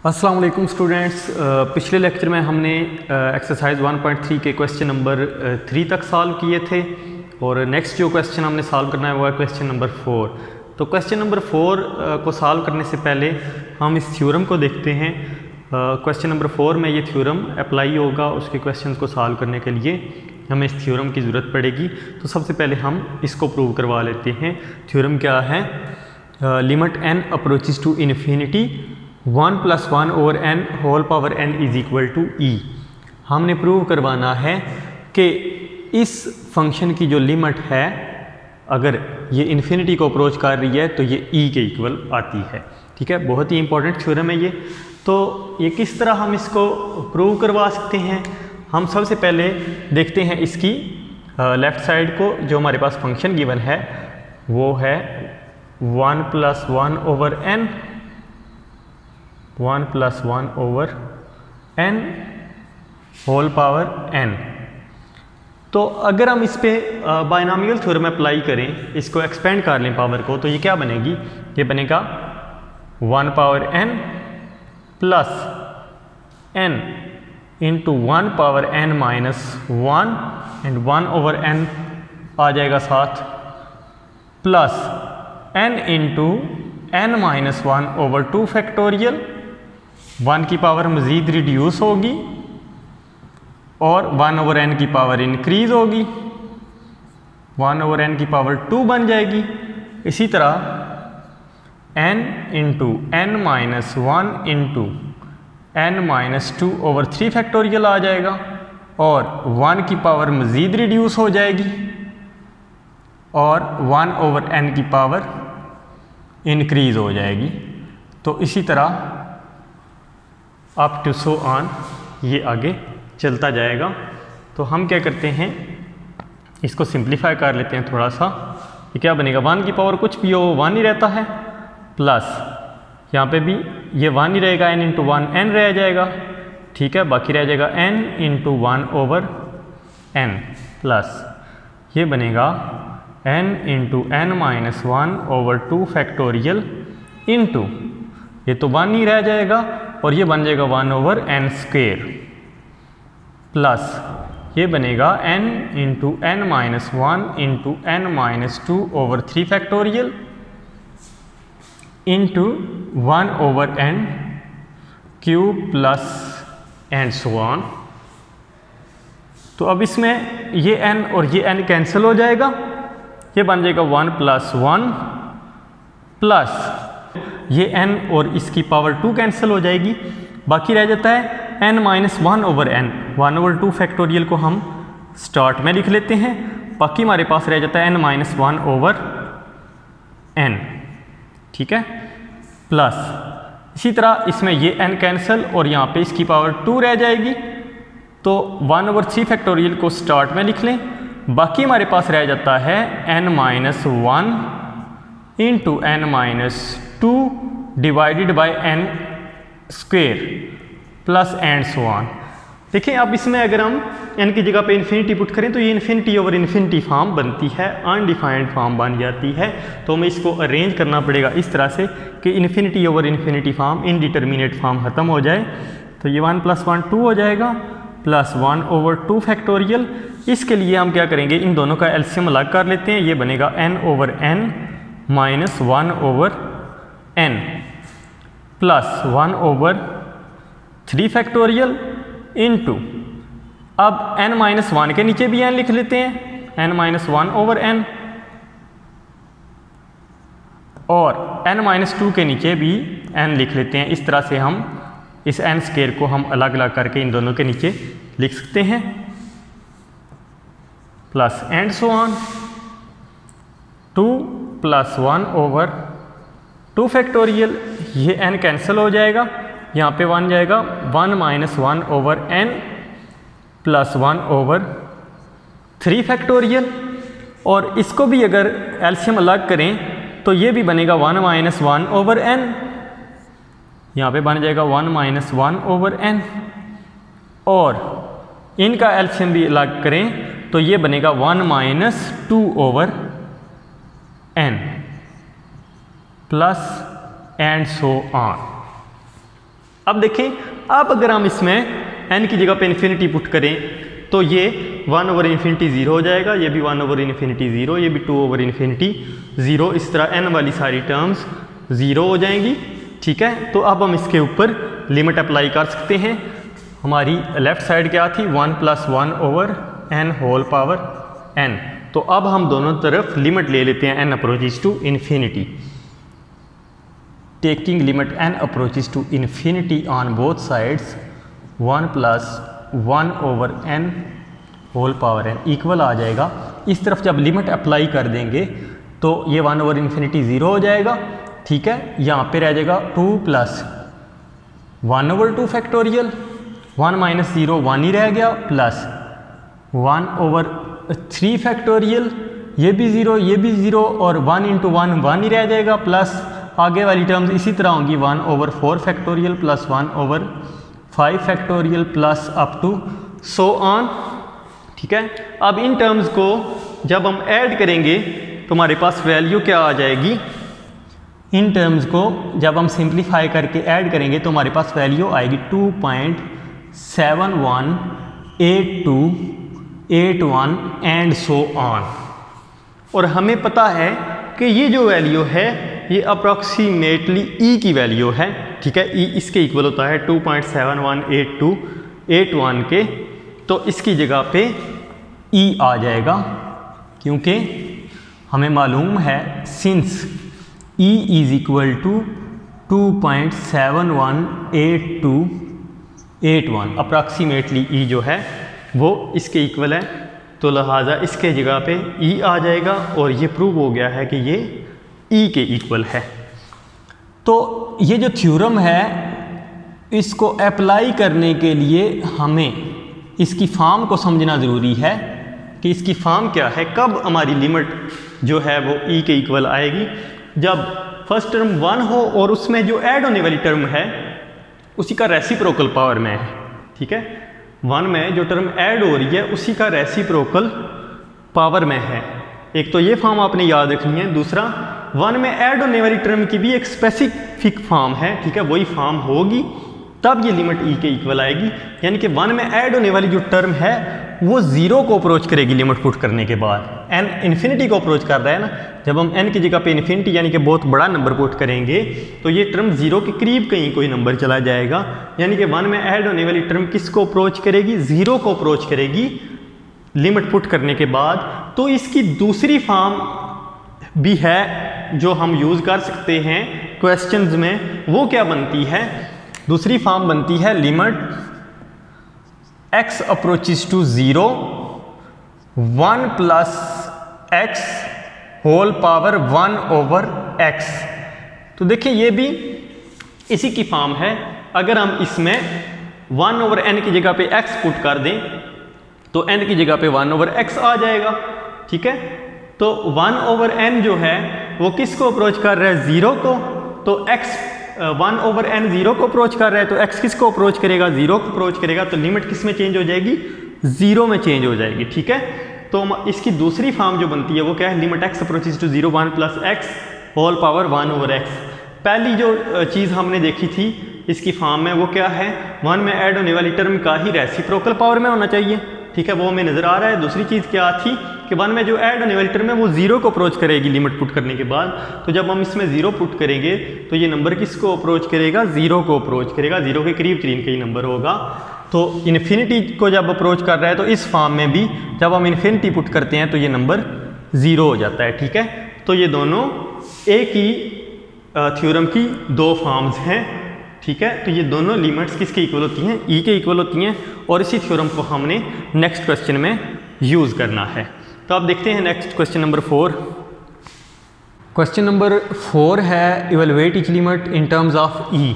अस्सलाम वालेकुम स्टूडेंट्स। पिछले लेक्चर में हमने एक्सरसाइज 1.3 के क्वेश्चन नंबर 3 तक सॉल्व किए थे और नेक्स्ट जो क्वेश्चन हमने सॉल्व करना है वो है क्वेश्चन नंबर 4। तो क्वेश्चन नंबर 4 को सॉल्व करने से पहले हम इस थ्योरम को देखते हैं। क्वेश्चन नंबर 4 में ये थ्योरम अप्लाई होगा, उसके क्वेश्चन को सॉल्व करने के लिए हमें इस थ्योरम की ज़रूरत पड़ेगी। तो सबसे पहले हम इसको प्रूव करवा लेते हैं। थ्योरम क्या है? Limit n approaches to infinity 1 + 1 over n whole power n is equal to e। हमने प्रूव करवाना है कि इस फंक्शन की जो लिमिट है, अगर ये इन्फिनिटी को अप्रोच कर रही है तो ये e के इक्वल आती है। ठीक है, बहुत ही इंपॉर्टेंट थ्योरम है ये। तो ये किस तरह हम इसको प्रूव करवा सकते हैं? हम सबसे पहले देखते हैं इसकी लेफ़्ट साइड को। जो हमारे पास फंक्शन गिवन है वो है 1 + 1 over n, 1 + 1 over n whole power n। तो अगर हम इस पे बायनॉमियल थ्योरम अप्लाई करें, इसको एक्सपेंड कर लें पावर को, तो ये क्या बनेगी? ये बनेगा 1 power n plus n into 1 power n minus 1 and 1 over n आ जाएगा साथ, plus n into n minus 1 over 2 factorial. 1 की पावर मज़ीद रिड्यूस होगी और 1 ओवर n की पावर इंक्रीज होगी, 1 ओवर n की पावर 2 बन जाएगी। इसी तरह n into n minus 1 into n minus 2 over 3 factorial आ जाएगा और 1 की पावर मज़ीद रिड्यूस हो जाएगी और 1 ओवर n की पावर इंक्रीज हो जाएगी। तो इसी तरह अप टू सो ऑन ये आगे चलता जाएगा। तो हम क्या करते हैं, इसको सिंप्लीफाई कर लेते हैं थोड़ा सा। ये क्या बनेगा? 1 की पावर कुछ भी हो 1 ही रहता है, प्लस यहाँ पे भी ये 1 ही रहेगा, n इंटू 1 n रह जाएगा। ठीक है, बाकी रह जाएगा n into 1 over n, plus ये बनेगा n into n minus 1 over 2 factorial into ये तो 1 ही रह जाएगा और ये बन जाएगा 1 ओवर n स्क्वेयर, प्लस ये बनेगा n into n minus 1 into n minus 2 over 3 factorial into 1 over n cube plus and so on. तो अब इसमें ये n और ये n कैंसिल हो जाएगा, ये बन जाएगा 1 + 1 प्लस ये n और इसकी पावर 2 कैंसिल हो जाएगी, बाकी रह जाता है n minus 1 over n। 1 over 2 factorial को हम स्टार्ट में लिख लेते हैं, बाकी हमारे पास रह जाता है n माइनस 1 ओवर n। ठीक है, प्लस इसी तरह इसमें ये n कैंसिल और यहाँ पे इसकी पावर 2 रह जाएगी। तो 1 ओवर 3 फैक्टोरियल को स्टार्ट में लिख लें, बाकी हमारे पास रह जाता है n minus 1 into n minus 2 divided by n square plus and so on. देखिए अब इसमें अगर हम n की जगह पे इन्फिनिटी पुट करें तो ये इन्फिनिटी ओवर इन्फिनिटी फॉर्म बनती है, अनडिफाइंड फॉर्म बन जाती है। तो हमें इसको अरेंज करना पड़ेगा इस तरह से कि infinity over infinity form, indeterminate form ख़त्म हो जाए। तो ये 1 + 1 2 हो जाएगा, प्लस 1 ओवर 2 फैक्टोरियल। इसके लिए हम क्या करेंगे, इन दोनों का एलसीएम अलग कर लेते हैं। ये बनेगा n over n minus 1 over n plus 1 over 3 factorial into, अब n माइनस 1 के नीचे भी n लिख लेते हैं, n माइनस 1 ओवर n, और n माइनस 2 के नीचे भी n लिख लेते हैं। इस तरह से हम इस n स्क्वायर को हम अलग अलग करके इन दोनों के नीचे लिख सकते हैं, plus and so on. 2 + 1 over 2 factorial, ये n कैंसिल हो जाएगा, यहाँ पे 1 जाएगा, 1 minus 1 over n plus 1 over 3 factorial. और इसको भी अगर एलसीएम अलग करें तो ये भी बनेगा 1 माइनस 1 ओवर n, यहाँ पे बन जाएगा 1 माइनस 1 ओवर n, और इनका एलसीएम भी अलग करें तो ये बनेगा 1 minus 2 over n plus and so on. अब देखें, अब अगर हम इसमें n की जगह पे इन्फिनिटी पुट करें तो ये 1/∞ 0 हो जाएगा, ये भी 1/∞ 0, ये भी 2/∞ 0, इस तरह n वाली सारी टर्म्स 0 हो जाएंगी। ठीक है, तो अब हम इसके ऊपर लिमिट अप्लाई कर सकते हैं। हमारी लेफ्ट साइड क्या थी, 1 + 1/n होल पावर n। तो अब हम दोनों तरफ लिमिट ले लेते हैं n approaches to infinity. Taking limit n approaches to infinity on both sides 1 + 1/n whole power n equal आ जाएगा। इस तरफ जब लिमिट अप्लाई कर देंगे तो ये 1/∞ 0 हो जाएगा। ठीक है, यहाँ पे रह जाएगा 2 + 1/2 फैक्टोरियल, 1 - 0 1 ही रह गया, प्लस 1/3 फैक्टोरियल, ये भी 0, ये भी 0, और 1 × 1 1 ही रह जाएगा, प्लस आगे वाली टर्म्स इसी तरह होंगी 1/4 factorial plus 1/5 factorial plus up to so on. ठीक है, अब इन टर्म्स को जब हम ऐड करेंगे तो हमारे पास वैल्यू क्या आ जाएगी, इन टर्म्स को जब हम सिंप्लीफाई करके ऐड करेंगे तो हमारे पास वैल्यू आएगी 2.718281 एंड सो ऑन। और हमें पता है कि ये जो वैल्यू है ये अप्रॉक्सीमेटली e की वैल्यू है। ठीक है, e इसके इक्वल होता है 2.718281 के, तो इसकी जगह पे e आ जाएगा, क्योंकि हमें मालूम है सिंस e = 2.718281 अप्रॉक्सीमेटली e जो है वो इसके इक्वल है, तो लिहाजा इसके जगह पे e आ जाएगा और ये प्रूव हो गया है कि ये e के इक्वल है। तो ये जो थ्योरम है इसको अप्लाई करने के लिए हमें इसकी फॉर्म को समझना ज़रूरी है कि इसकी फॉर्म क्या है, कब हमारी लिमिट जो है वो e के इक्वल आएगी। जब फर्स्ट टर्म 1 हो और उसमें जो ऐड होने वाली टर्म है उसी का रेसिप्रोकल पावर में है। ठीक है, 1 में जो टर्म ऐड हो रही है उसी का रेसिप्रोकल पावर में है। एक तो ये फॉर्म आपने याद रखनी है, दूसरा 1 में ऐड होने वाली टर्म की भी एक स्पेसिफिक फॉर्म है। ठीक है, वही फॉर्म होगी तब ये लिमिट e के इक्वल आएगी, यानी कि 1 में ऐड होने वाली जो टर्म है वो 0 को अप्रोच करेगी लिमिट पुट करने के बाद। n इन्फिनिटी को अप्रोच कर रहा है ना, जब हम n की जगह पे इन्फिनिटी यानी कि बहुत बड़ा नंबर पुट करेंगे तो ये टर्म 0 के करीब कहीं कोई नंबर चला जाएगा, यानी कि 1 में ऐड होने वाली टर्म किसको अप्रोच करेगी, 0 को अप्रोच करेगी लिमिट पुट करने के बाद। तो इसकी दूसरी फॉर्म भी है जो हम यूज़ कर सकते हैं क्वेश्चंस में, वो क्या बनती है, दूसरी फॉर्म बनती है limit x approaches to 0 1 + x whole power 1/x। तो देखिए ये भी इसी की फॉर्म है। अगर हम इसमें 1/n की जगह पे x पुट कर दें तो n की जगह पे 1/x आ जाएगा। ठीक है, तो 1/n जो है वो किसको अप्रोच कर रहा है, 0 को, तो x 1/n 0 को अप्रोच कर रहा है तो x किसको अप्रोच करेगा, 0 को अप्रोच करेगा, तो लिमिट किस में चेंज हो जाएगी, 0 में चेंज हो जाएगी। ठीक है, तो इसकी दूसरी फॉर्म जो बनती है वो क्या है, limit x approaches to 0 1 + x whole power 1/x। पहली जो चीज़ हमने देखी थी इसकी फॉर्म में वो क्या है, 1 में ऐड होने वाली टर्म का ही रेसिप्रोकल पावर में होना चाहिए। ठीक है, वो हमें नज़र आ रहा है। दूसरी चीज़ क्या थी कि 1 में जो ऐड होने वाली टर्म है वो 0 को अप्रोच करेगी लिमिट पुट करने के बाद। तो जब हम इसमें 0 पुट करेंगे तो ये नंबर किसको अप्रोच करेगा, 0 को अप्रोच करेगा, 0 के करीब तरीन का ही नंबर होगा। तो इन्फिनिटी को जब अप्रोच कर रहा है तो इस फॉर्म में भी जब हम इन्फिनिटी पुट करते हैं तो ये नंबर 0 हो जाता है। ठीक है, तो ये दोनों एक ही थ्योरम की दो फॉर्म्स हैं। ठीक है, तो ये दोनों लिमिट्स किसके इक्वल होती हैं, e के इक्वल होती हैं, और इसी थ्योरम को हमने नेक्स्ट क्वेश्चन में यूज़ करना है। तो आप देखते हैं next question number 4। Question number 4 है evaluate each limit in terms of e।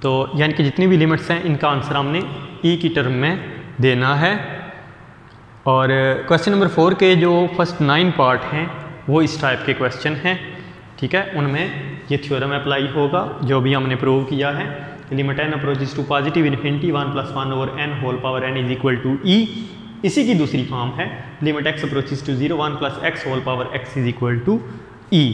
तो यानी कि जितनी भी लिमिट्स हैं इनका आंसर हमने e की टर्म में देना है। और क्वेश्चन नंबर 4 के जो फर्स्ट 9 पार्ट हैं वो इस टाइप के क्वेश्चन हैं। ठीक है, उनमें ये थ्योरम अप्लाई होगा जो भी हमने प्रूव किया है। Limit n approaches to positive infinity 1 + 1/n whole power n = e। इसी की दूसरी फॉर्म है limit x approaches to 0 1 + x whole power x = e।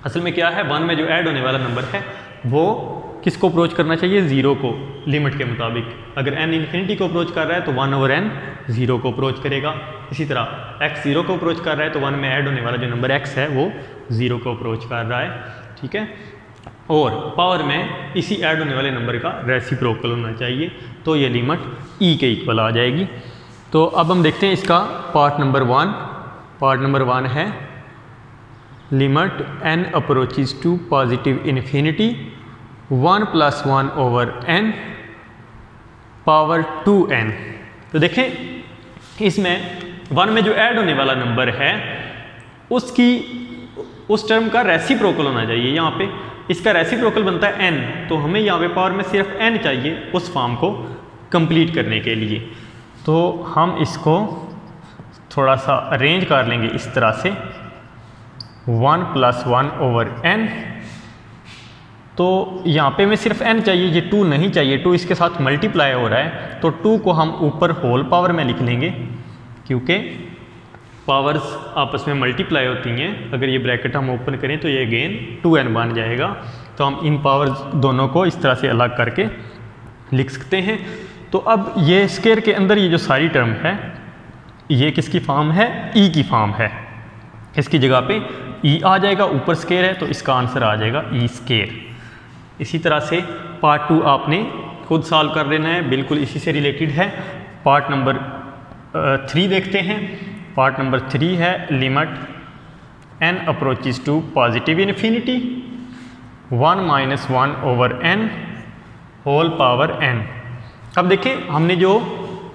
असल में क्या है, 1 में जो ऐड होने वाला नंबर है वो किसको अप्रोच करना चाहिए, 0 को लिमिट के मुताबिक। अगर n इन्फिनिटी को अप्रोच कर रहा है तो 1/n 0 को अप्रोच करेगा। इसी तरह x 0 को अप्रोच कर रहा है तो 1 में ऐड होने वाला जो नंबर x है वो 0 को अप्रोच कर रहा है, ठीक है। और पावर में इसी ऐड होने वाले नंबर का रेसिप्रोकल होना चाहिए, तो ये लिमिट e के इक्वल आ जाएगी। तो अब हम देखते हैं इसका पार्ट नंबर 1। पार्ट नंबर 1 है limit n approaches to positive infinity 1 + 1/n power 2n। तो देखें इसमें 1 में जो ऐड होने वाला नंबर है उस टर्म का रेसिप्रोकल होना चाहिए। यहाँ पे इसका रेसिप्रोकल बनता है n, तो हमें यहाँ पे पावर में सिर्फ n चाहिए उस फॉर्म को कंप्लीट करने के लिए। तो हम इसको थोड़ा सा अरेंज कर लेंगे इस तरह से 1 + 1/n। तो यहाँ पे हमें सिर्फ n चाहिए, ये 2 नहीं चाहिए, 2 इसके साथ मल्टीप्लाई हो रहा है, तो 2 को हम ऊपर होल पावर में लिख लेंगे क्योंकि पावर्स आपस में मल्टीप्लाई होती हैं। अगर ये ब्रैकेट हम ओपन करें तो ये अगेन 2n बन जाएगा। तो हम इन पावर्स दोनों को इस तरह से अलग करके लिख सकते हैं। तो अब ये स्केयर के अंदर ये जो सारी टर्म है ये किसकी फॉर्म है, e की फॉर्म है। इसकी जगह पे e आ जाएगा, ऊपर स्केयर है तो इसका आंसर आ जाएगा e स्केयर। इसी तरह से पार्ट 2 आपने खुद सॉल्व कर लेना है, बिल्कुल इसी से रिलेटेड है। पार्ट नंबर 3 देखते हैं। पार्ट नंबर 3 है limit n approaches to positive infinity 1 - 1/n whole power n। अब देखें हमने जो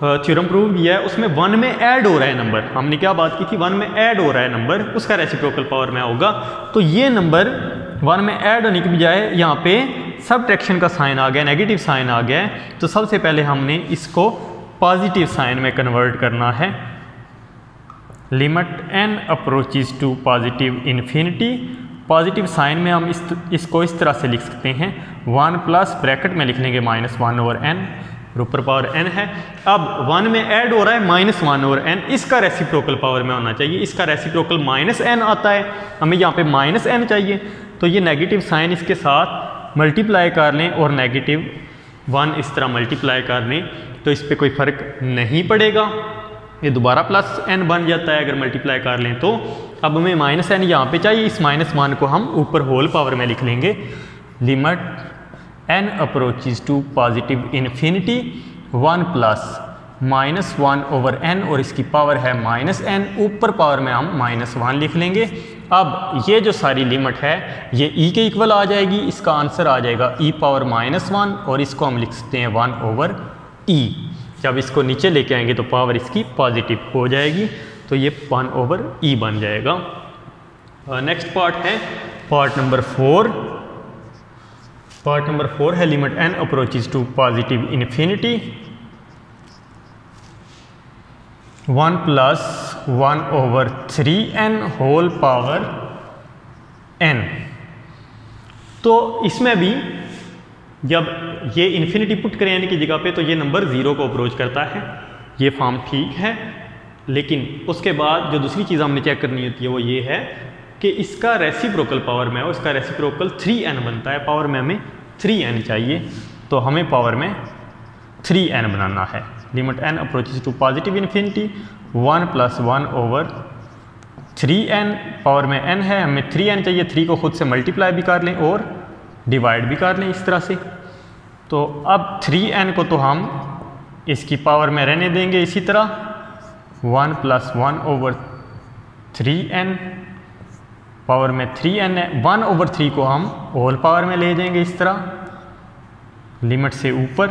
थ्योरम प्रूव किया है उसमें 1 में ऐड हो रहा है नंबर। हमने क्या बात की थी, 1 में ऐड हो रहा है नंबर, उसका रेसिप्रोकल पावर में होगा। तो ये नंबर 1 में ऐड होने की बजाय यहाँ पे सबट्रैक्शन का साइन आ गया, नेगेटिव साइन आ गया है। तो सबसे पहले हमने इसको पॉजिटिव साइन में कन्वर्ट करना है। Limit n approaches to positive infinity, positive sign में हम इसको इस तरह से लिख सकते हैं 1 प्लस ब्रैकेट में लिख लेंगे -1/n, ऊपर पावर n है। अब 1 में ऐड हो रहा है -1/n, इसका रेसिप्रोकल पावर में होना चाहिए। इसका रेसिप्रोकल -n आता है, हमें यहाँ पे -n चाहिए। तो ये नेगेटिव साइन इसके साथ मल्टीप्लाई कर लें और -1 इस तरह मल्टीप्लाई कर लें तो इस पर कोई फ़र्क नहीं पड़ेगा, ये दोबारा +n बन जाता है अगर मल्टीप्लाई कर लें तो। अब हमें -n यहाँ पे चाहिए, इस -1 को हम ऊपर होल पावर में लिख लेंगे। Limit n approaches to positive infinity 1 + -1/n और इसकी पावर है -n, ऊपर पावर में हम -1 लिख लेंगे। अब ये जो सारी लिमिट है ये e के इक्वल आ जाएगी, इसका आंसर आ जाएगा e⁻−1 और इसको हम लिख सकते हैं 1/e। जब इसको नीचे लेके आएंगे तो पावर इसकी पॉजिटिव हो जाएगी, तो ये 1/e बन जाएगा। नेक्स्ट पार्ट है पार्ट नंबर 4। पार्ट नंबर 4 है limit n approaches to positive infinity 1 + 1/3n whole power n। तो इसमें भी जब ये इन्फिनिटी पुट करें यानी कि जगह पे तो ये नंबर 0 को अप्रोच करता है, ये फॉर्म ठीक है। लेकिन उसके बाद जो दूसरी चीज़ हमने चेक करनी होती है वो ये है कि इसका रेसिप्रोकल पावर में हो, इसका रेसिप्रोकल 3n बनता है। पावर में हमें 3n चाहिए, तो हमें पावर में 3n बनाना है। Limit n approaches to positive infinity 1 + 1/3n, power में n है, हमें 3n चाहिए। 3 को खुद से मल्टीप्लाई भी कर लें और डिवाइड भी कर लें इस तरह से। तो अब 3n को तो हम इसकी पावर में रहने देंगे इसी तरह 1 + 1/3n, पावर में 3n है। 1/3 को हम होल पावर में ले जाएंगे इस तरह लिमिट से ऊपर।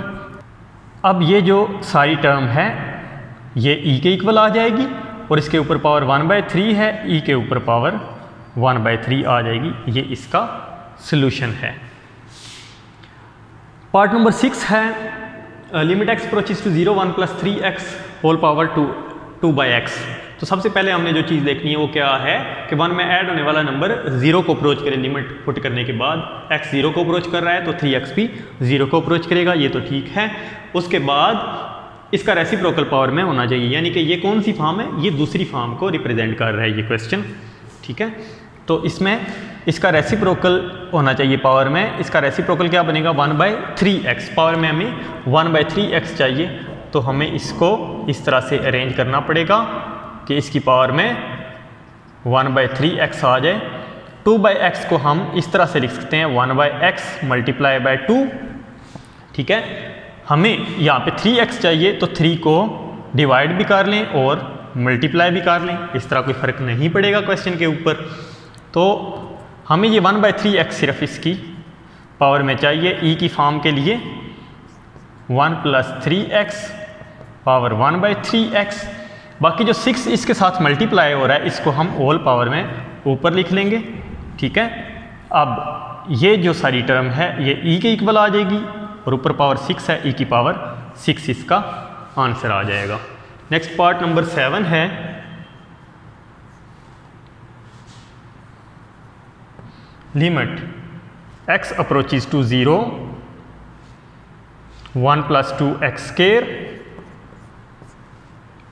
अब ये जो सारी टर्म है ये e के इक्वल आ जाएगी और इसके ऊपर पावर 1/3 है, e के ऊपर पावर 1/3 आ जाएगी। ये इसका सॉल्यूशन है। पार्ट नंबर 6 है limit x approaches to 0 1 + 3x whole power 2/x। तो सबसे पहले हमने जो चीज़ देखनी है वो क्या है कि 1 में ऐड होने वाला नंबर 0 को अप्रोच करे। लिमिट पुट करने के बाद x 0 को अप्रोच कर रहा है तो 3x भी 0 को अप्रोच करेगा, ये तो ठीक है। उसके बाद इसका रेसिप्रोकल पावर में होना चाहिए, यानी कि ये कौन सी फॉर्म है, ये दूसरी फॉर्म को रिप्रेजेंट कर रहा है ये क्वेश्चन, ठीक है। तो इसमें इसका रेसिप्रोकल होना चाहिए पावर में। इसका रेसिप्रोकल क्या बनेगा 1/3x। पावर में हमें 1/3x चाहिए, तो हमें इसको इस तरह से अरेंज करना पड़ेगा कि इसकी पावर में 1/3x आ जाए। 2/x को हम इस तरह से लिख सकते हैं 1/x मल्टीप्लाई बाय 2। ठीक है, हमें यहाँ पे 3x चाहिए, तो 3 को डिवाइड भी कर लें और मल्टीप्लाई भी कर लें, इस तरह कोई फ़र्क नहीं पड़ेगा क्वेश्चन के ऊपर। तो हमें ये 1/3x सिर्फ इसकी पावर में चाहिए। ई की फॉर्म के लिए 1 + 3x पावर 1/3x। बाकी जो 6 इसके साथ मल्टीप्लाई हो रहा है, इसको हम होल पावर में ऊपर लिख लेंगे। ठीक है, अब ये जो सारी टर्म है ये ई के इक्वल आ जाएगी और ऊपर पावर 6 है, ई की पावर 6 इसका आंसर आ जाएगा। नेक्स्ट पार्ट नंबर 7 है limit x approaches to 0 1 + 2x²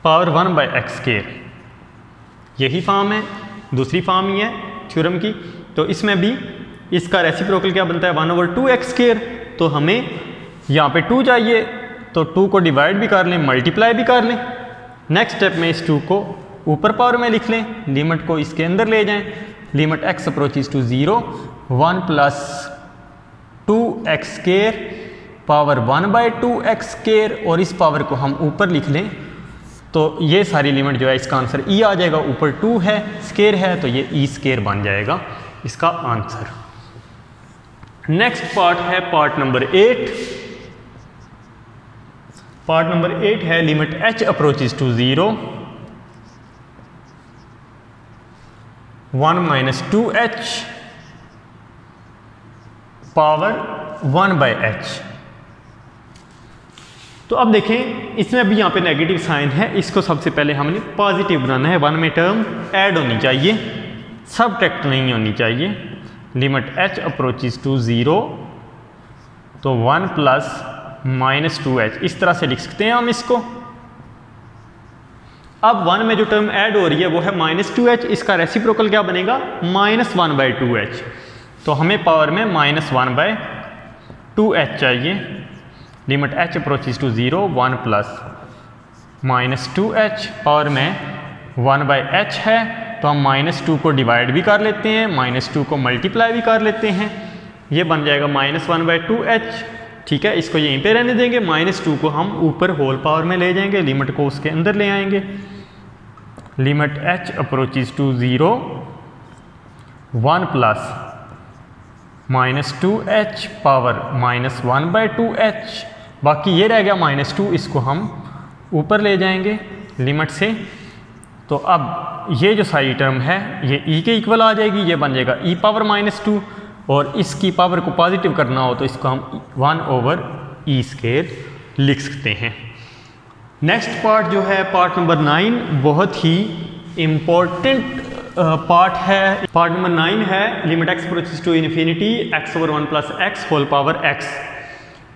power 1/x²। यही फॉर्म है, दूसरी फॉर्म ही है थ्योरम की। तो इसमें भी इसका रेसिप्रोकल क्या बनता है 1/2x²। तो हमें यहाँ पे 2 चाहिए, तो 2 को डिवाइड भी कर लें, मल्टीप्लाई भी कर लें। नेक्स्ट स्टेप में इस 2 को ऊपर पावर में लिख लें, लिमिट को इसके अंदर ले जाएं। Limit x approaches to 0 1 + 2x² power 1/2x², और इस पावर को हम ऊपर लिख लें, तो ये सारी लिमिट जो है इसका आंसर e आ जाएगा। ऊपर 2 है, स्केयर है, तो ये e² बन जाएगा इसका आंसर। नेक्स्ट पार्ट है पार्ट नंबर 8। पार्ट नंबर 8 है limit h approaches to 0 1 - 2h power 1/h। तो अब देखें, इसमें भी यहाँ पे नेगेटिव साइन है, इसको सबसे पहले हमने पॉजिटिव बनाना है। 1 में टर्म ऐड होनी चाहिए, सबट्रैक्ट नहीं होनी चाहिए। लिमिट h अप्रोचेज टू 0 तो 1 + -2h, इस तरह से लिख सकते हैं हम इसको। अब 1 में जो टर्म ऐड हो रही है वो है -2h, इसका रेसिप्रोकल क्या बनेगा -1/2h। तो हमें पावर में -1/2h चाहिए। Limit h approaches to 0 1 + -2h power में 1/h है, तो हम -2 को डिवाइड भी कर लेते हैं, -2 को मल्टीप्लाई भी कर लेते हैं, ये बन जाएगा -1/2h। ठीक है, इसको यहीं पे रहने देंगे। -2 को हम ऊपर होल पावर में ले जाएंगे, लिमिट को उसके अंदर ले आएंगे। Limit h approaches to 0 1 + -2h power -1/2h। बाकी ये रह गया -2, इसको हम ऊपर ले जाएंगे लिमिट से। तो अब ये जो सारी टर्म है ये e के इक्वल आ जाएगी, ये बन जाएगा e पावर -2, और इसकी पावर को पॉजिटिव करना हो तो इसको हम 1/e² लिख सकते हैं। नेक्स्ट पार्ट जो है पार्ट नंबर 9, बहुत ही इम्पोर्टेंट पार्ट है। पार्ट नंबर 9 है limit x approaches to infinity x/1 + x whole power x।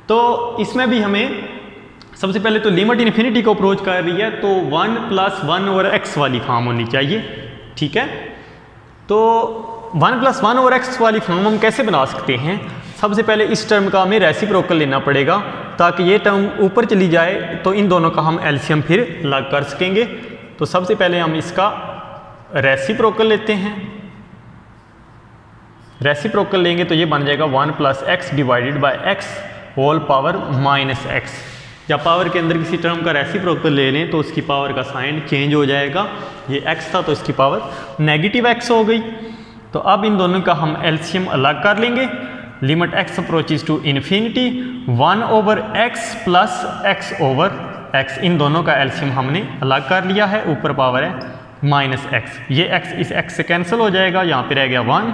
तो इसमें भी हमें सबसे पहले तो लिमिट इन्फिनिटी को अप्रोच कर रही है, तो 1 + 1/x वाली फॉर्म होनी चाहिए। ठीक है, तो 1 + 1/x वाली फॉर्म हम कैसे बना सकते हैं? सबसे पहले इस टर्म का हमें रेसिप्रोकल लेना पड़ेगा, ताकि ये टर्म ऊपर चली जाए तो इन दोनों का हम एलसीएम फिर लग कर सकेंगे। तो सबसे पहले हम इसका रेसिप्रोकल लेते हैं। रेसिप्रोकल लेंगे तो ये बन जाएगा 1 + x divided by x whole power -x। जब पावर के अंदर किसी टर्म का रेसिप्रोकल ले लें तो उसकी पावर का साइन चेंज हो जाएगा। ये x था तो इसकी पावर -x हो गई। तो अब इन दोनों का हम एलसीएम अलग कर लेंगे। Limit x approaches to infinity 1/x + x/x, इन दोनों का एलसीएम हमने अलग कर लिया है। ऊपर पावर है -x, ये x इस x से कैंसिल हो जाएगा, यहाँ पे रह गया 1।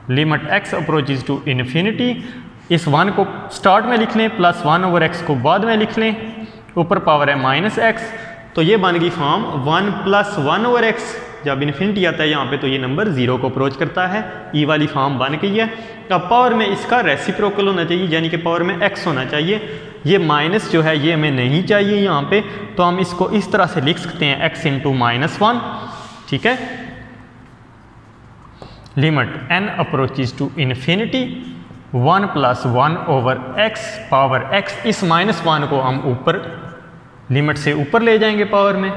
Limit x approaches to infinity, इस 1 को स्टार्ट में लिख लें, प्लस 1/x को बाद में लिख लें, ऊपर पावर है -x। तो ये बन गई फॉर्म 1 + 1/x। जब इन्फिनिटी आता है यहाँ पे तो ये नंबर 0 को अप्रोच करता है, ई वाली फॉर्म बन गई है। अब पावर में इसका रेसिप्रोकल होना चाहिए, यानी कि पावर में x होना चाहिए। ये माइनस जो है ये हमें नहीं चाहिए यहाँ पे, तो हम इसको इस तरह से लिख सकते हैं x × -1। ठीक है, limit n approaches to infinity 1 + 1 over x power x, इस -1 को हम ऊपर लिमिट से ऊपर ले जाएंगे पावर में,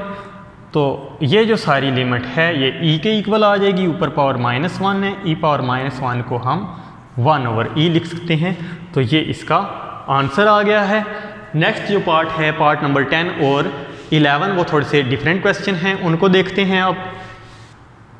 तो ये जो सारी लिमिट है ये e के इक्वल आ जाएगी, ऊपर पावर -1 है, e पावर -1 को हम 1 ओवर e लिख सकते हैं। तो ये इसका आंसर आ गया है। नेक्स्ट जो पार्ट है, पार्ट नंबर 10 और 11, वो थोड़े से डिफरेंट क्वेश्चन हैं, उनको देखते हैं अब।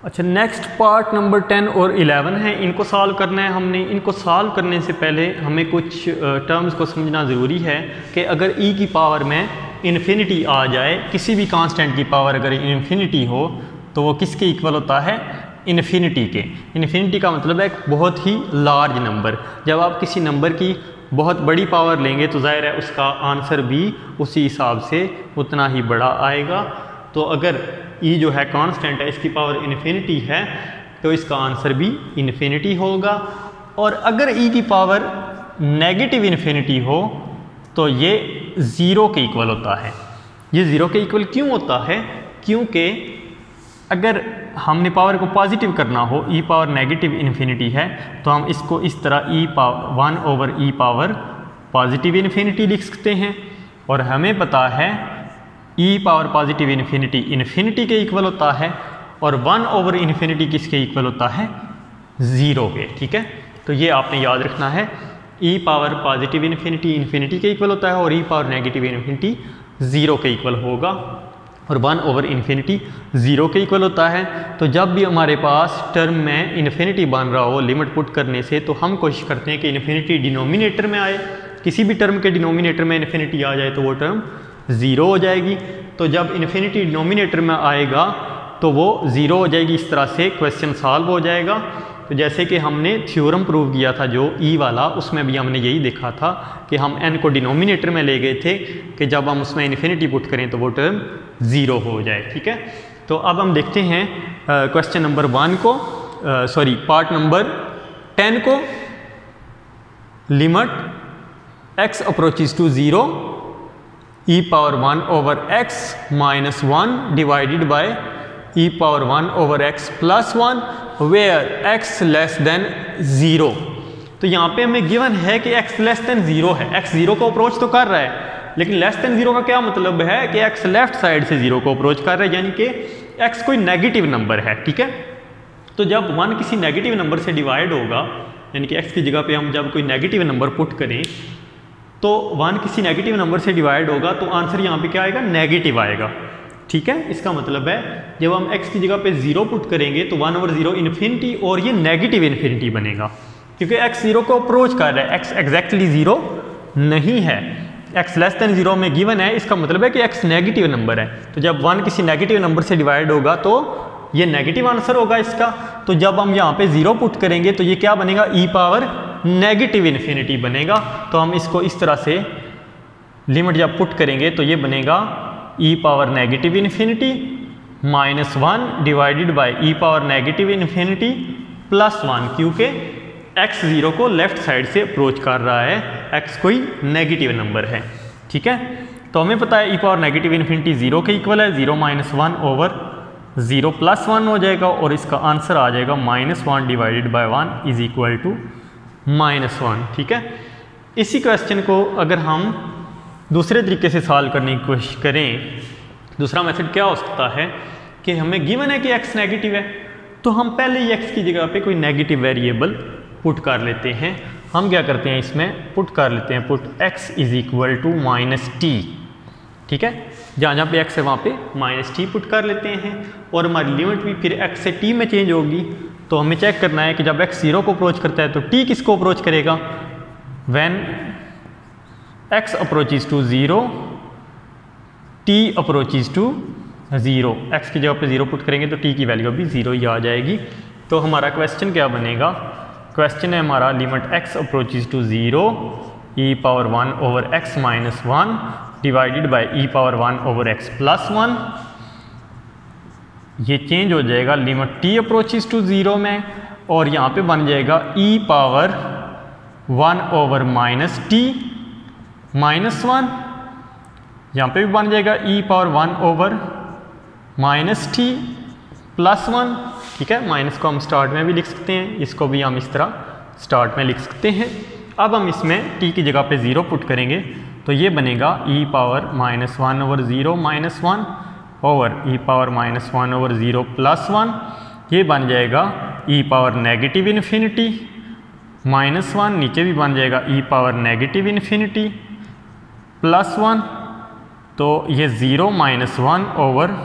अच्छा, नेक्स्ट पार्ट नंबर 10 और 11 है, इनको सॉल्व करना है हमने। इनको सॉल्व करने से पहले हमें कुछ टर्म्स को समझना ज़रूरी है कि अगर e की पावर में इन्फिनिटी आ जाए, किसी भी कांस्टेंट की पावर अगर इन्फिनिटी हो तो वो किसके इक्वल होता है? इन्फिनिटी के। इन्फिनिटी का मतलब है एक बहुत ही लार्ज नंबर। जब आप किसी नंबर की बहुत बड़ी पावर लेंगे तो जाहिर है उसका आंसर भी उसी हिसाब से उतना ही बड़ा आएगा। तो अगर e जो है कांस्टेंट है, इसकी पावर इन्फिनिटी है, तो इसका आंसर भी इन्फिनिटी होगा। और अगर e की पावर नेगेटिव इन्फिनिटी हो तो ये 0 के इक्वल होता है। ये 0 के इक्वल क्यों होता है? क्योंकि अगर हमने पावर को पॉजिटिव करना हो, e पावर नेगेटिव इन्फिनिटी है, तो हम इसको इस तरह 1 over e power positive infinity लिख सकते हैं। और हमें पता है e power positive infinity infinity के इक्वल होता है, और 1 ओवर इन्फिनिटी किसके इक्वल होता है? 0 के। ठीक है, तो ये आपने याद रखना है। e power positive infinity infinity के इक्वल होता है, और e पावर नेगेटिव इन्फिनिटी 0 के इक्वल होगा, और 1 ओवर इन्फिनिटी 0 के इक्वल होता है। तो जब भी हमारे पास टर्म में इन्फिनिटी बन रहा हो लिमिट पुट करने से, तो हम कोशिश करते हैं कि इन्फिनिटी डिनोमिनेटर में आए। किसी भी टर्म के डिनोमिनेटर में इन्फिनिटी आ जाए तो वो टर्म 0 हो जाएगी। तो जब इन्फिनिटी डिनोमिनेटर में आएगा तो वो 0 हो जाएगी। इस तरह से क्वेश्चन सॉल्व हो जाएगा। तो जैसे कि हमने थ्योरम प्रूव किया था जो e वाला, उसमें भी हमने यही देखा था कि हम n को डिनोमिनेटर में ले गए थे कि जब हम उसमें इन्फिनिटी पुट करें तो वो टर्म 0 हो जाए। ठीक है, तो अब हम देखते हैं क्वेश्चन नंबर 1 को, पार्ट नंबर 10 को। Limit x approaches to 0 e power 1 over x minus 1 divided by e power 1 over x plus 1 where x less than 0। तो यहाँ पे हमें गिवन है कि x लेस देन 0 है। x 0 को अप्रोच तो कर रहा है, लेकिन लेस देन 0 का क्या मतलब है कि x लेफ्ट साइड से 0 को अप्रोच कर रहा है, यानी कि x कोई नेगेटिव नंबर है। ठीक है, तो जब 1 किसी नेगेटिव नंबर से डिवाइड होगा, यानी कि x की जगह पे हम जब कोई नेगेटिव नंबर पुट करें तो 1 किसी नेगेटिव नंबर से डिवाइड होगा तो आंसर यहाँ पे क्या आएगा? नेगेटिव आएगा। ठीक है, इसका मतलब है जब हम x की जगह पे 0 पुट करेंगे तो 1 ओवर 0 इन्फिनिटी, और ये नेगेटिव इन्फिनिटी बनेगा क्योंकि x 0 को अप्रोच कर रहा है। x एग्जैक्टली 0 नहीं है, x लेस देन 0 में गिवन है। इसका मतलब है कि x नेगेटिव नंबर है। तो जब 1 किसी नेगेटिव नंबर से डिवाइड होगा तो ये नेगेटिव आंसर होगा इसका। तो जब हम यहाँ पे 0 पुट करेंगे तो ये क्या बनेगा? e पावर नेगेटिव इन्फिनिटी बनेगा। तो हम इसको इस तरह से लिमिट जब पुट करेंगे तो ये बनेगा e power negative infinity minus 1 divided by e power negative infinity plus 1, क्योंकि x 0 को लेफ्ट साइड से अप्रोच कर रहा है, x कोई नेगेटिव नंबर है। ठीक है, तो हमें पता है e पावर नेगेटिव इन्फिनिटी 0 के इक्वल है। 0 माइनस 1 ओवर 0 प्लस 1 हो जाएगा, और इसका आंसर आ जाएगा -1 divided by 1 is equal to -1। ठीक है, इसी क्वेश्चन को अगर हम दूसरे तरीके से सॉल्व करने की कोशिश करें, दूसरा मेथड क्या हो सकता है कि हमें गिवन है कि x नेगेटिव है, तो हम पहले ही x की जगह पे कोई नेगेटिव वेरिएबल पुट कर लेते हैं। हम क्या करते हैं, इसमें पुट कर लेते हैं put x is equal to -t। ठीक है, जहाँ जहाँ पे x है वहाँ पे -t पुट कर लेते हैं, और हमारी लिमिट भी फिर x से t में चेंज होगी। तो हमें चेक करना है कि जब x 0 को अप्रोच करता है तो t किसको अप्रोच करेगा? When x approaches to 0 t approaches to 0। x की जगह पे 0 पुट करेंगे तो t की वैल्यू भी 0 ही आ जाएगी। तो हमारा क्वेश्चन क्या बनेगा? क्वेश्चन है हमारा limit x approaches to 0 e power 1 over x minus 1 divided by e power 1 over x plus 1। ये चेंज हो जाएगा लिमिट t अप्रोचेज टू 0 में, और यहाँ पे बन जाएगा e power 1 over minus t minus 1। यहाँ पे भी बन जाएगा e power 1 over minus t +1, ठीक है। माइनस को हम स्टार्ट में भी लिख सकते हैं, इसको भी हम इस तरह स्टार्ट में लिख सकते हैं। अब हम इसमें t की जगह पे 0 पुट करेंगे तो ये बनेगा e power -1/0 -1 over e power -1/0 +1। ये बन जाएगा e पावर नेगेटिव इन्फिनिटी -1, नीचे भी बन जाएगा e पावर नेगेटिव इन्फिनिटी +1। तो ये 0 -1 ओवर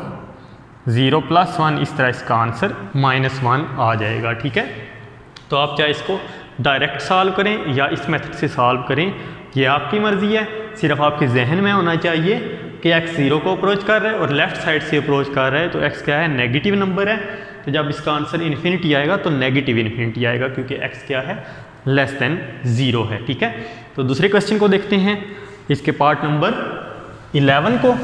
0 +1, इस तरह इसका आंसर -1 आ जाएगा, ठीक है। तो आप चाहे इसको डायरेक्ट सॉल्व करें या इस मेथड से सॉल्व करें, ये आपकी मर्ज़ी है। सिर्फ आपके जहन में होना चाहिए कि x 0 को अप्रोच कर रहा है और लेफ़्ट साइड से अप्रोच कर रहा है, तो x क्या है, नेगेटिव नंबर है। तो जब इसका आंसर इन्फिनिटी आएगा तो नेगेटिव इन्फिनिटी आएगा, क्योंकि x क्या है, <0 है, ठीक है। तो दूसरे क्वेश्चन को देखते हैं, इसके पार्ट नंबर 11 को।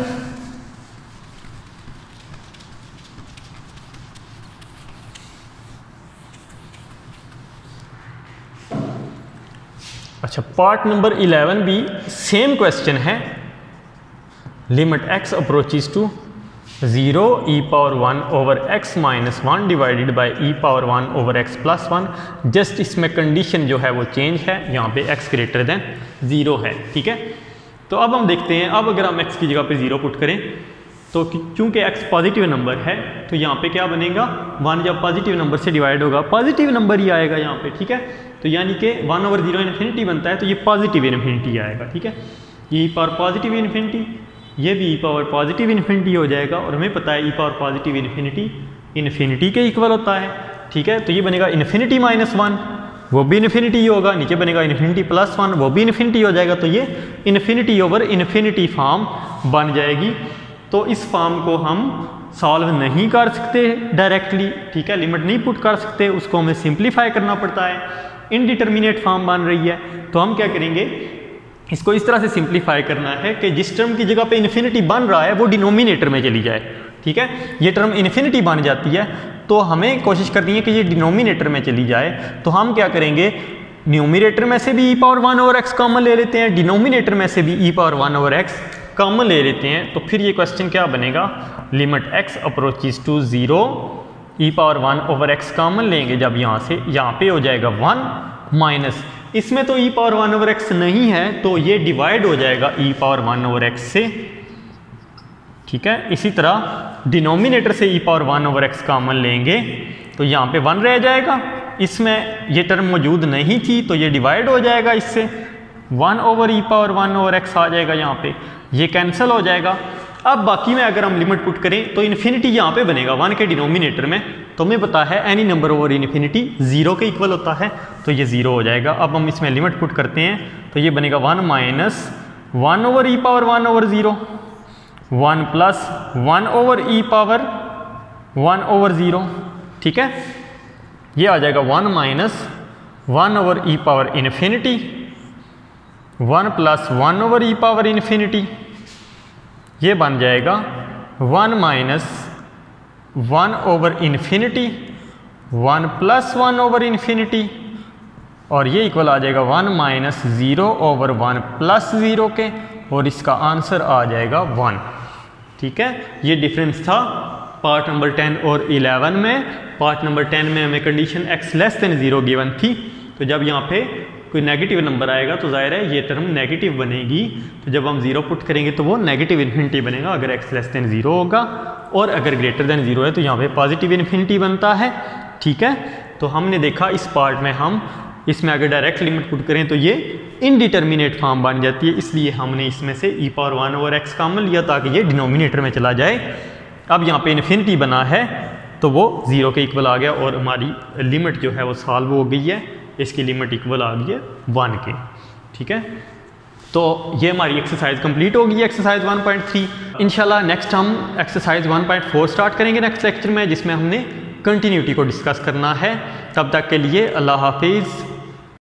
अच्छा, पार्ट नंबर 11 भी सेम क्वेश्चन है। Limit x approaches to 0 e power 1 over x -1 divided by e power 1 over x +1। Just इसमें कंडीशन जो है वो चेंज है, यहाँ पे x ग्रेटर देन 0 है, ठीक है। तो अब हम देखते हैं, अब अगर हम x की जगह पे 0 पुट करें तो चूंकि x पॉजिटिव नंबर है तो यहाँ पे क्या बनेगा, 1 जब पॉजिटिव नंबर से डिवाइड होगा पॉजिटिव नंबर ही आएगा यहाँ पे, ठीक है। तो यानी कि 1/0 इन्फिनिटी बनता है तो ये पॉजिटिव इन्फिनिटी आएगा, ठीक है। e पावर पॉजिटिव इन्फिनिटी, ये भी e पावर पॉजिटिव इन्फिनिटी हो जाएगा, और हमें पता है e power positive infinity infinity के इक्वल होता है, ठीक है। तो ये बनेगा इन्फिनिटी -1, वो भी इन्फिनिटी ही होगा, नीचे बनेगा इन्फिनिटी +1, वो भी इन्फिनिटी हो जाएगा। तो ये इन्फिनिटी ओवर इन्फिनिटी फॉर्म बन जाएगी। तो इस फॉर्म को हम सॉल्व नहीं कर सकते डायरेक्टली, ठीक है, लिमिट नहीं पुट कर सकते, उसको हमें सिंप्लीफाई करना पड़ता है। इनडिटर्मिनेट फॉर्म बन रही है, तो हम क्या करेंगे, इसको इस तरह से सिंप्लीफाई करना है कि जिस टर्म की जगह पे इन्फिनिटी बन रहा है वो डिनोमिनेटर में चली जाए, ठीक है। ये टर्म इन्फिनिटी बन जाती है तो हमें कोशिश करनी है कि ये डिनोमिनेटर में चली जाए। तो हम क्या करेंगे, न्यूमिनेटर में से भी e power 1 over x common ले लेते हैं, डिनोमिनेटर में से भी e power 1 over x common ले लेते हैं। तो फिर ये क्वेश्चन क्या बनेगा, limit x approaches to 0 e power 1 over x common लेंगे, जब यहाँ से यहाँ पे हो जाएगा 1 माइनस, इसमें तो e पावर 1 ओवर x नहीं है तो ये डिवाइड हो जाएगा e पावर 1 ओवर x से, ठीक है। इसी तरह डिनोमिनेटर से e power 1 over x common लेंगे तो यहाँ पे 1 रह जाएगा, इसमें ये टर्म मौजूद नहीं थी तो ये डिवाइड हो जाएगा इससे, 1 over e power 1 over x आ जाएगा, यहाँ पे ये कैंसिल हो जाएगा। अब बाकी में अगर हम लिमिट पुट करें तो इन्फिनिटी यहाँ पे बनेगा 1 के डिनोमिनेटर में, तो हमें पता है एनी नंबर ओवर इन्फिनिटी 0 के इक्वल होता है, तो ये 0 हो जाएगा। अब हम इसमें लिमिट पुट करते हैं तो ये बनेगा 1 minus 1 over e power 1 over 0, 1 plus 1 over e power 1 over 0, ठीक है। ये आ जाएगा 1 minus 1 over e power infinity, 1 plus 1 over e power infinity, ये बन जाएगा 1 minus 1 over infinity, 1 plus 1 over infinity, और ये इक्वल आ जाएगा 1 माइनस 0 ओवर 1 प्लस 0 के, और इसका आंसर आ जाएगा 1, ठीक है। ये डिफरेंस था पार्ट नंबर 10 और 11 में। पार्ट नंबर 10 में हमें condition x less than 0 given थी, तो जब यहाँ पे कोई नेगेटिव नंबर आएगा तो जाहिर है ये टर्म नेगेटिव बनेगी, तो जब हम 0 पुट करेंगे तो वो नेगेटिव इन्फिनिटी बनेगा अगर x लेस देन 0 होगा, और अगर ग्रेटर देन 0 है तो यहाँ पे पॉजिटिव इन्फिनिटी बनता है, ठीक है। तो हमने देखा इस पार्ट में हम इसमें अगर डायरेक्ट लिमिट पुट करें तो ये इनडिटर्मिनेट फॉर्म बन जाती है, इसलिए हमने इसमें से e power 1 over x common लिया ताकि ये डिनोमिनेटर में चला जाए। अब यहाँ पे इन्फिनिटी बना है तो वो 0 के इक्वल आ गया और हमारी लिमिट जो है वो सॉल्व हो गई है, इसकी लिमिट इक्वल आ गई है 1 के, ठीक है। तो ये हमारी एक्सरसाइज कंप्लीट होगी, एक्सरसाइज 1.3। इंशाल्लाह नेक्स्ट हम एक्सरसाइज 1.4 स्टार्ट करेंगे नेक्स्ट लेक्चर में, जिसमें हमने कंटिन्यूटी को डिस्कस करना है। तब तक के लिए अल्लाह हाफिज़।